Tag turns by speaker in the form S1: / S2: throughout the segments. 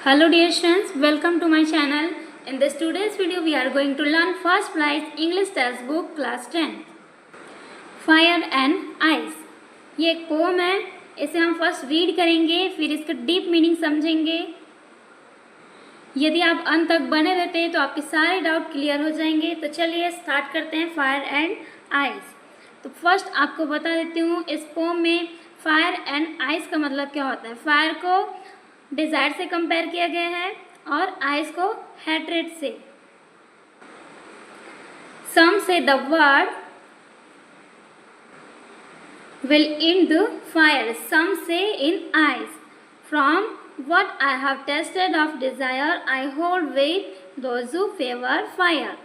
S1: Hello dear students, welcome to my channel. In this today's video we are going to learn first prize English textbook class 10 Fire and Ice। ये एक pome है, इसे हम first read करेंगे, फिर इसका deep meaning समझेंगे। यदि आप अंत तक बने रहते हैं तो आपके सारे डाउट क्लियर हो जाएंगे। तो चलिए स्टार्ट करते हैं फायर एंड आइस। तो फर्स्ट आपको बता देती हूँ इस पोम में फायर एंड आइस का मतलब क्या होता है। फायर को डिज़ायर से कंपेयर किया गया है और आइस को हैट्रेड से। सम say the word will end the fire, some say in eyes. From what I have tasted of desire, I hold with those who favor fire.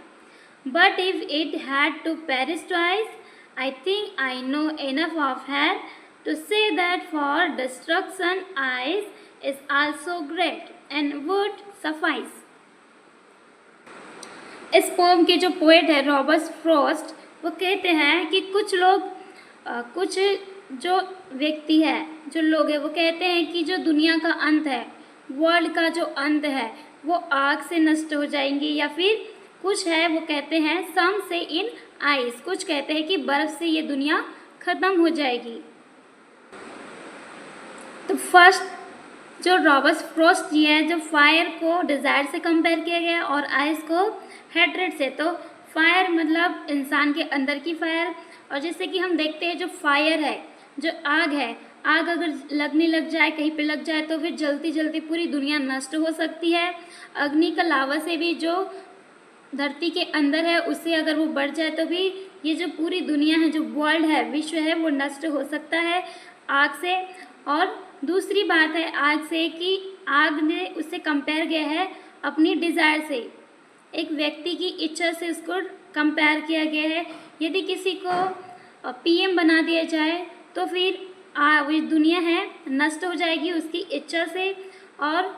S1: But if it had to perish twice, I think I know enough of her to say that for destruction ice is also great and would suffice. इस pome के जो poet है Robert Frost, वो कहते हैं कि कुछ जो व्यक्ति है, जो लोग हैं, वो कहते हैं कि जो दुनिया का अंत है, वर्ल्ड का जो अंत है, वो आग से नष्ट हो जाएंगे। या फिर कुछ है वो कहते हैं सम से इन आइस, कुछ कहते हैं कि बर्फ से ये दुनिया ख़त्म हो जाएगी। तो फर्स्ट जो रॉबर्ट फ्रॉस्ट जी है, जो फायर को डिज़ायर से कंपेयर किया गया और आइस को हैट्रेड से। तो फायर मतलब इंसान के अंदर की फायर, और जैसे कि हम देखते हैं जो फायर है, जो आग है, आग अगर लगने लग जाए, कहीं पे लग जाए तो फिर जलती जलती पूरी दुनिया नष्ट हो सकती है। अग्नि का लावा से भी जो धरती के अंदर है उससे अगर वो बढ़ जाए तो भी ये जो पूरी दुनिया है, जो वर्ल्ड है, विश्व है, वो नष्ट हो सकता है आग से। और दूसरी बात है आग से कि आग ने उससे कंपेयर किया है अपनी डिज़ायर से, एक व्यक्ति की इच्छा से उसको कंपेयर किया गया है। यदि किसी को पीएम बना दिया जाए तो फिर वो दुनिया है नष्ट हो जाएगी उसकी इच्छा से। और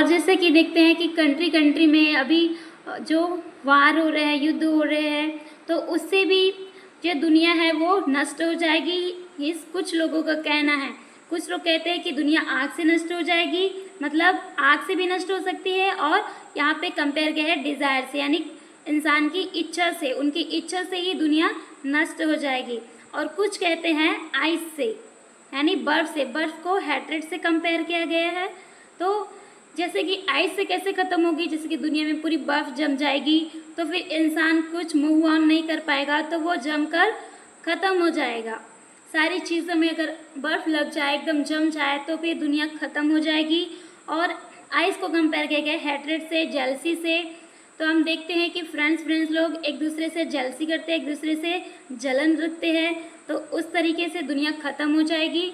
S1: जैसे कि देखते हैं कि कंट्री में अभी जो वार हो रहे हैं, युद्ध हो रहे हैं, तो उससे भी जो दुनिया है वो नष्ट हो जाएगी, इस कुछ लोगों का कहना है। कुछ लोग कहते हैं कि दुनिया आग से नष्ट हो जाएगी, मतलब आग से भी नष्ट हो सकती है। और यहाँ पे कंपेयर किया है डिज़ायर से, यानी इंसान की इच्छा से, उनकी इच्छा से ही दुनिया नष्ट हो जाएगी। और कुछ कहते हैं आइस से, यानी बर्फ़ से, बर्फ़ को हैट्रेड से कंपेयर किया गया है। तो जैसे कि आइस से कैसे ख़त्म होगी, जैसे कि दुनिया में पूरी बर्फ़ जम जाएगी तो फिर इंसान कुछ मूव ऑन नहीं कर पाएगा, तो वो जमकर ख़त्म हो जाएगा। सारी चीज़ों में अगर बर्फ़ लग जाए, एकदम जम जाए, तो फिर दुनिया ख़त्म हो जाएगी। और आइस को कंपेयर किया गया हैट्रेड से, जेलसी से। तो हम देखते हैं कि फ्रेंड्स लोग एक दूसरे से जेलसी करते हैं, एक दूसरे से जलन रखते हैं, तो उस तरीके से दुनिया ख़त्म हो जाएगी।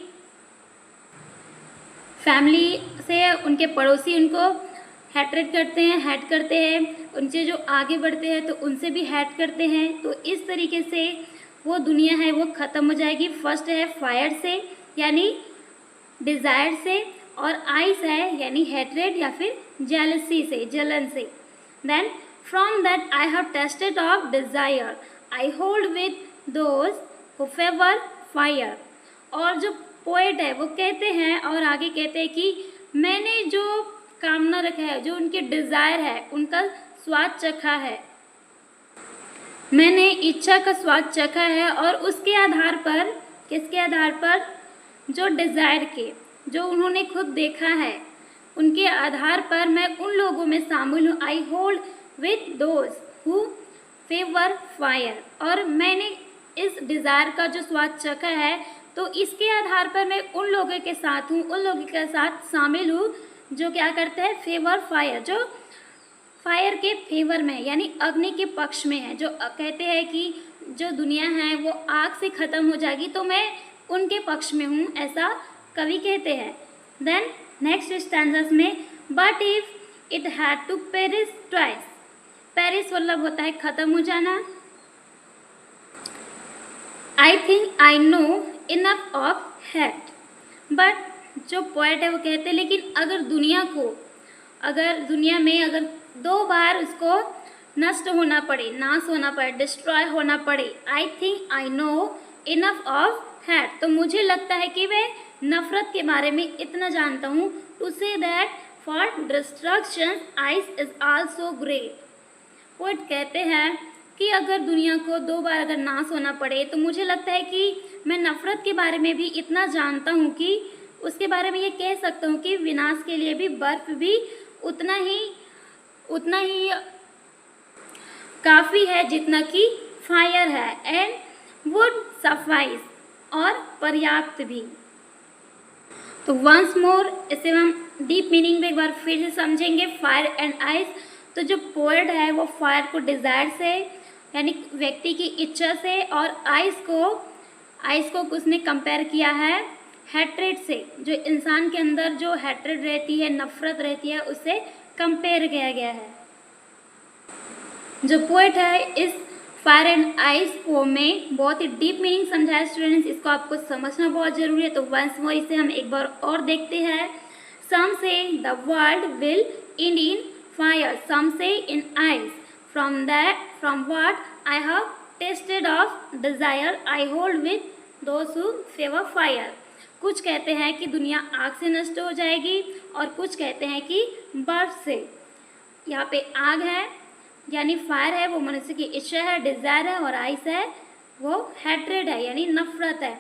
S1: फैमिली से उनके पड़ोसी उनको हैट्रेड करते हैं, हैट करते हैं, उनसे जो आगे बढ़ते हैं तो उनसे भी हैट करते हैं। तो इस तरीके से वो दुनिया है वो ख़त्म हो जाएगी। फर्स्ट है फायर से, यानी डिज़ायर से, और आइस है यानी हैट्रेड या फिर जेलसी से, जलन से। Then from that I have tasted of desire, I hold with those who favour fire. और जो पोएट है वो कहते हैं और आगे कहते हैं कि मैंने जो कामना रखा है, जो उनकी डिज़ायर है, उनका स्वाद चखा है, मैंने इच्छा का स्वाद चखा है। और उसके आधार पर, किसके आधार पर, जो डिज़ायर के, जो उन्होंने खुद देखा है, उनके आधार पर मैं उन लोगों में शामिल हूँ। आई hold with those who favour fire. और मैंने इस डिज़ायर का जो स्वाद चखा है, तो इसके आधार पर मैं उन लोगों के साथ हूँ, उन लोगों के साथ शामिल हूँ जो क्या करते हैं, फेवर फायर, जो फायर के फेवर में, यानी अग्नि के पक्ष में है, जो कहते हैं कि जो दुनिया है वो आग से ख़त्म हो जाएगी, तो मैं उनके पक्ष में हूँ, ऐसा कवि कहते हैं। देन नेक्स्ट स्टैंजास में, but if it had to perish twice, perish मतलब होता है ख़त्म हो जाना। I think I know enough of hate. But जो पोएट है वो कहते हैं लेकिन अगर दुनिया में अगर 2 बार उसको नष्ट होना पड़े, नाश होना पड़े, डिस्ट्रॉय होना पड़े, आई think I know enough of hat, तो मुझे लगता है कि मैं नफ़रत के बारे में इतना जानता हूँ to say that for destruction ice is also great. Poet कहते हैं कि अगर दुनिया को 2 बार अगर नाश होना पड़े तो मुझे लगता है कि मैं नफ़रत के बारे में भी इतना जानता हूँ कि उसके बारे में ये कह सकता हूँ कि विनाश के लिए भी बर्फ़ भी उतना ही काफ़ी है जितना कि फायर है, एंड वुड सफाइस, और पर्याप्त भी। तो वंस मोर इसे हम डीप मीनिंग में एक बार फिर से समझेंगे। फायर एंड आइस, तो जो पोएट है वो फायर को डिज़ायर से यानी व्यक्ति की इच्छा से, और आइस को उसने कंपेयर किया है हैट्रेड से, जो इंसान के अंदर जो हैट्रेड रहती है, नफ़रत रहती है, उससे कंपेयर किया गया है। जो पोएट है इस फायर एंड आइस पोम में बहुत ही डीप मीनिंग समझाया स्टूडेंट्स, इसको आपको समझना बहुत ज़रूरी है। तो वंस मोर इसे हम एक बार और देखते हैं। Some say the world will end in fire, some say in ice, from what I have tasted of desire I hold with those who favour fire. कुछ कहते हैं कि दुनिया आग से नष्ट हो जाएगी, और कुछ कहते हैं कि बर्फ से। यहाँ पे आग है यानी फायर है, वो मनुष्य की इच्छा है, डिज़ायर है, और आइस है वो हैट्रेड है यानी नफ़रत है।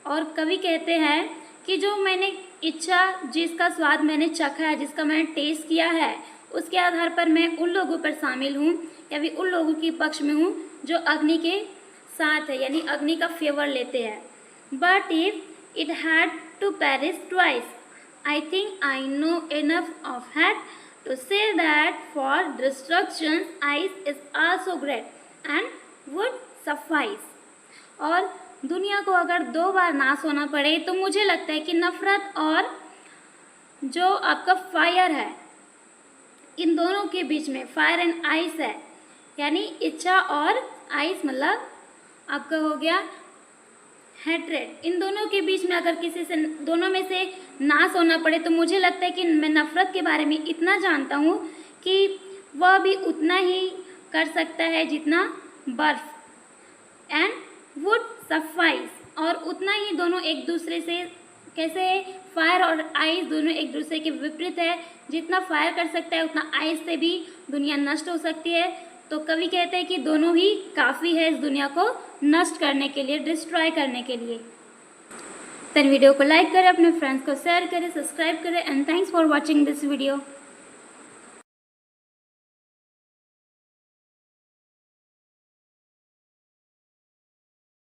S1: और कवि कहते हैं कि जो मैंने इच्छा, जिसका स्वाद मैंने चखा है, जिसका मैंने टेस्ट किया है, उसके आधार पर मैं उन लोगों पर शामिल हूँ या भी उन लोगों के पक्ष में हूँ जो अग्नि के साथ है यानी अग्नि का फेवर लेते हैं। But if it had to perish twice, I think I know enough of hate to say that for destruction ice is also great and would suffice। और दुनिया को अगर 2 बार नाश होना पड़े तो मुझे लगता है कि नफ़रत और जो आपका फायर है, इन दोनों के बीच में फायर एंड आइस है यानी इच्छा और आइस मतलब आपका हो गया हैट्रेड। इन दोनों के बीच में अगर किसी से दोनों में से नाश होना पड़े तो मुझे लगता है कि मैं नफ़रत के बारे में इतना जानता हूँ कि वह भी उतना ही कर सकता है जितना बर्फ़, एंड वुड सफाइस, और उतना ही दोनों एक दूसरे से, कैसे फायर और आइस दोनों एक दूसरे के विपरीत है, जितना फायर कर सकता है उतना आइस से भी दुनिया नष्ट हो सकती है। तो कवि कहते हैं कि दोनों ही काफ़ी है इस दुनिया को नष्ट करने के लिए, डिस्ट्रॉय करने के लिए। वीडियो को लाइक करें, अपने फ्रेंड्स को शेयर करें, सब्सक्राइब करें, and thanks for watching this video.